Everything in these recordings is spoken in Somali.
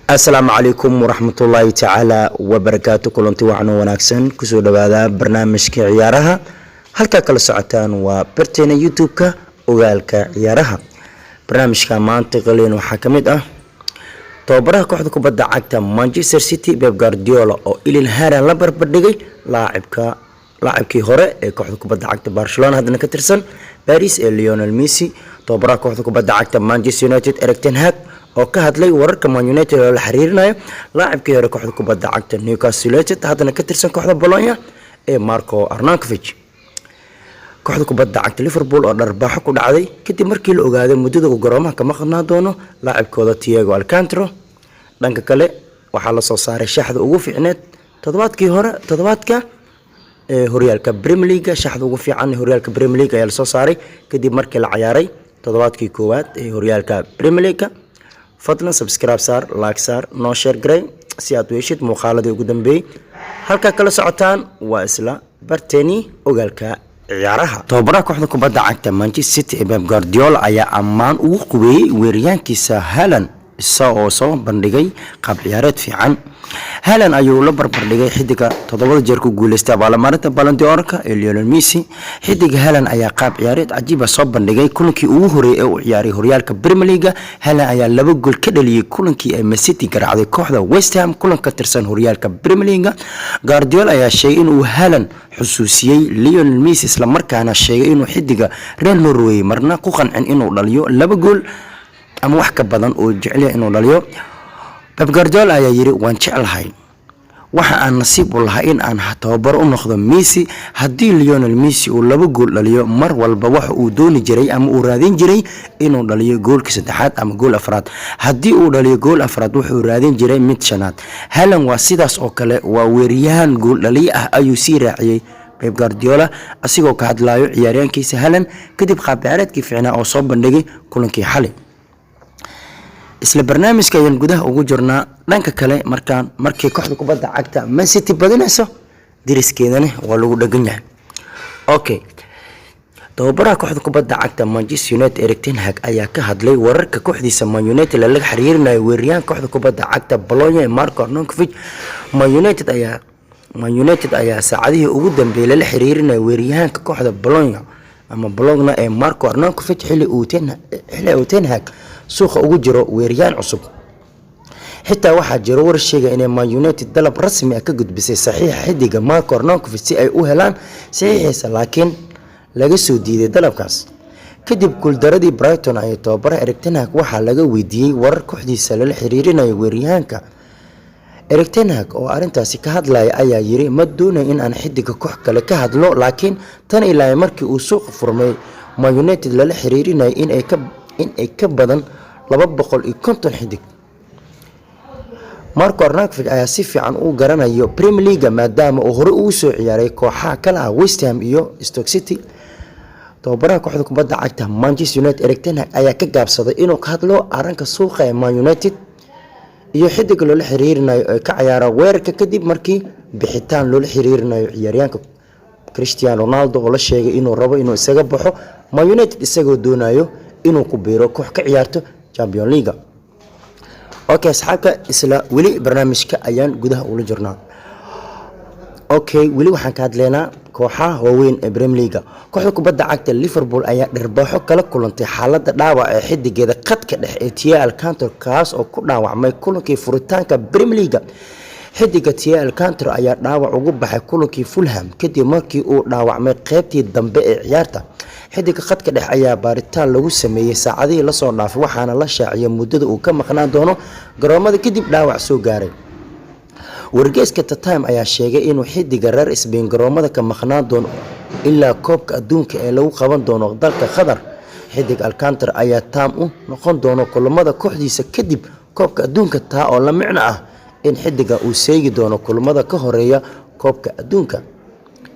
السلام عليكم ورحمة الله تعالى وبركاته. كلنتي وعنا وناكسن كسو دوادا برنامج كعيارها halka kala socotaan waa barteena YouTube-ka ogaalka ciyaaraha. barnaamijka maanta qaleyn waxa kamid ah tababaraha kooxda kubadda cagta Manchester City Pep Guardiola oo ilin haaran la barbardhigay laacibkii hore ee kooxda kubadda cagta Barcelona hadana ka tirsan Paris ee Lionel Messi. tababaraha kooxda kubadda cagta Manchester United Erik ten Hag oo ka hadlay wararka Man United oo la xiriirinayo laacibkii hore kooxda kubadda cagta Newcastle United hadana ka tirsan kooxda Bologna ee Marco Arnautovic. kooxda kubadda cagta Liverpool oo dharbaaxo ku dhacday kadib markii la ogaaday muddada uu garoomaha ka maqnaan doono laacibkooda Thiago Alcantara. dhanka kale waxaa la soo saaray shaxda ugu fiicneed toddobaadka horyaalka Premier League. shaxda ugu fiican horyaalka Premier League ayaa la soo saaray kadib markii la ciyaaray toddobaadkii koowaad ee horyaalka Premier League. fadlan subscribe saar, like saar, noo share garay si aad u heshid muuqaaladii ugu dambeeyay. halka kala socotaan waa isla barteeni ogaalka ciyaaraha. tababaraha kooxda kubadda cagta Manchester City Pep Guardiola ayaa ammaan ugu qubeeyay weeraryahankiisa Haaland isagoo soo bandhigay qaab ciyaareed fiican. Haaland ayuu la barbardhigay xidiga 7 jeer ku guuleystay abaalmarinta Ballon d'Or-ka ee Lionel Messi. xidiga Haaland ayaa qaab ciyaareed cajiib ah soo bandhigay kulankii ugu horeeyay ee uu ciyaaray horyaalka Premier League. Haaland ayaa 2 gool ka dhaliyay kulankii ay Man City garaacday kooxda West Ham kulanka tirsan horyaalka Premier League. Guardiola ayaa sheegay inuu Haaland xusuusiyay Lionel Messi isla markaana sheegay inuu xidiga Real Norway marna ku qancin inuu dhaliyo 2 gool ama wax ka badan oo jecel inuu dhaliyo. Pep Guardiola ayaa yiri waan jecelahay waxa aan nasiib u lahaa in aan tababar u noqdo Messi. haddii Lionel Messi uu 2 gool dhaliyo mar walba waxa uu dooni jiray ama uu raadin jiray inuu dhaliyo goolka saddexaad ama gool afraad. haddii uu dhaliyo gool afraad wuxuu raadin jiray mid shanaad. Haaland waa sidaas oo kale, waa weeraryahan gool dhaliye ah ayuu sii raaciyay Pep Guardiola asigoo ka hadlayo ciyaaryahankiisa Haaland kadib qaab ciyaareedkii fiicnaa oo soo bandhigay kulankii xalay. isla barnaamijka ayaan gudaha ugu jirnaa. dhanka kale markii kooxda kubadda cagta Man City badinayso diriskeedana waa lagu dhagan yahay. okay, tababaraha kooxda kubadda cagta Manchester United Erik ten Hag ayaa ka hadlay wararka kooxdiisa Man United la xiriirinayo weeraryahan kooxda kubadda cagta Bologna Marco Arnautovic. Man United ayaa saacadihii ugu dambeeyay la xiriirinayo weeraryahanka kooxda Bologna ee Marco Arnautovic xilli uu ten Hag suuqa ugu jiro weeraryahan cusub. xitaa waxaa jiro war sheegay in Man United dalab rasmi ah ka gudbisay saxiixa xidiga Marco Arnautovic si ay u helaan saxiixiisa, laakiin laga soo diiday dalabkaas. kadib guuldaradii Brighton ay tababaraha Erik ten Hag waxaa laga weydiiyay warar kooxdiisa la xiriirinayo weeraryahanka. Erik ten Hag oo arintaasi ka hadlaya ayaa yiri ma doonayo in aan xidiga koox kale ka hadlo, laakiin tan ilaa markii uu suuqa furmay Man United la xiriirinayo in ay ka badan 250 xidig. Marco Arnautovic ayaa si fiican u garanayo Premier League maadaama uu hore ugu soo ciyaaray kooxaha kala ah West Ham iyo Stoke City. tababaraha kooxda kubadda cagta Manchester United Erik ten Hag ayaa ka gaabsaday inuu ka hadlo arrinka suuqa ee Man United iyo xidig loo xiriirinayo ee ka ciyaara weerarka kadib markii bixitaan loo xiriirinayo ciyaaryahanka Cristiano Ronaldo oo la sheegay inuu rabo inuu isaga baxo Man United isagoo doonayo inuu ku biiro koox ka ciyaarto Champions League. okay, asxaabta isla weli barnaamijka ayaan gudaha ula jirnaa. okay, weli waxaan ka hadlaynaa kooxaha waaweyn ee Premier League. kooxda kubadda cagta Liverpool ayaa dharbaaxo kala kulantay xaaladda dhaawac ee xidigeeda khadka dhexe ee Thiago Alcantara kaas oo ku dhaawacmay kulankii furitaanka Premier League. xidiga Thiago Alcantara ayaa dhaawac ugu baxay kulankii Fulham kadib markii uu dhaawacmay qaybtii dambe ee ciyaarta. xidiga khadka dhexe ayaa baaritaan lagu sameeyay saacadihii la soo dhaafay waxaana la shaaciyay muddada uu ka maqnaan doono garoomada kadib dhaawac soo gaaray. wargeyska The Time ayaa sheegay inuu xidiga reer Spain garoomada ka maqnaan doono ilaa koobka adduunka ee lagu qaban doono dalka Qatar. xidiga Alcantara ayaa taam u noqon doono kulamada kooxdiisa kadib koobka adduunka, taa oo la micno ah in xidiga uu seegi doono kulamada ka horeeya koobka adduunka.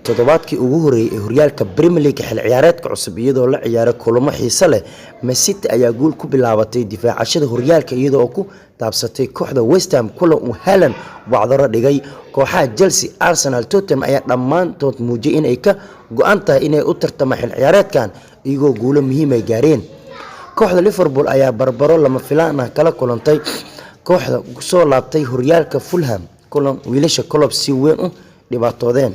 toddobaadkii ugu horeeyay ee horyaalka Premier League xil ciyaareedka cusub iyadoo la ciyaaray kulamo xiiso leh. Man City ayaa guul ku bilaabatay difaacashada horyaalka iyadoo ku taabsatay kooxda West Ham kulan uu Haaland wacdaro dhigay. kooxaha Chelsea, Arsenal, Tottenham ayaa dhammaantood muujiyay in ay ka go'an tahay inay u tartamaan xil ciyaareedkan iyagoo guulo muhiim ay gaareen. kooxda Liverpool ayaa barbaro lama filaan ah kala kulantay kooxda soo laabtay horyaalka Fulham kulan wiilasha club si weyn u dhibaatoodeen.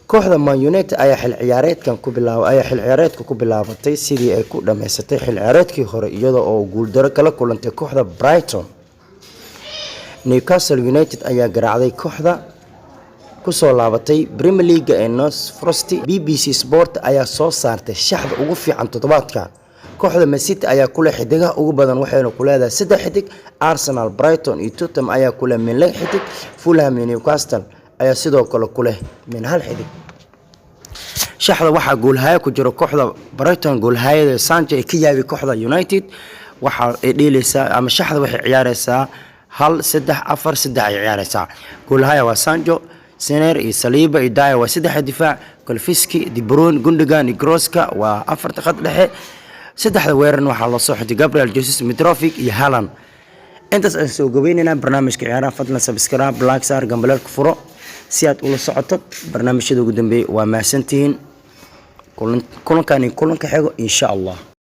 kooxda Man United ayaa xil ciyaareedka ku bilaabatay sidii ay ku dhameysatay xil ciyaareedkii hore iyadoo oo guuldaro kala kulantay kooxda Brighton. Newcastle United ayaa garaacday kooxda kusoo laabatay Premier League ee North Frost. BBC Sport ayaa soo saartay shaxda ugu fiican toddobaadka. kooxda Man City ayaa kula xidigaha ugu badan waxayna ku leedahay 3 xidig. Arsenal, Brighton iyo Tottenham ayaa kula min 2 xidig. Fulham iyo Newcastle ayaa sidoo kale ku leh min 1 xidig. shaxda waxaa goolhaya ku jiro kooxda Brighton goolhayada Sancho ee ka yaabi kooxda United waxa ay dheelaysaa ama shaxda waxay ciyaaraysaa 1-3-4-3 ay ciyaaraysaa. goolhaya waa Sancho, Sener iyo Saliba iyo Dyer waa 3 difaac, Kulusevski, De Bruyne, Gundogan iyo Groska waa 4 khad dhexe. 3 weerar waxaa la soo xigay Gabriel Jesus, Mitrovic iyo Haaland. intaas aan soo gabeynayna barnaamijka ciyaaraha. fadlan subscribe, like, share, gambalelka furo si aad ula socoto barnaamijyada ugu dambeeyay. waa mahadsantihiin kulanka xigo insha Allah.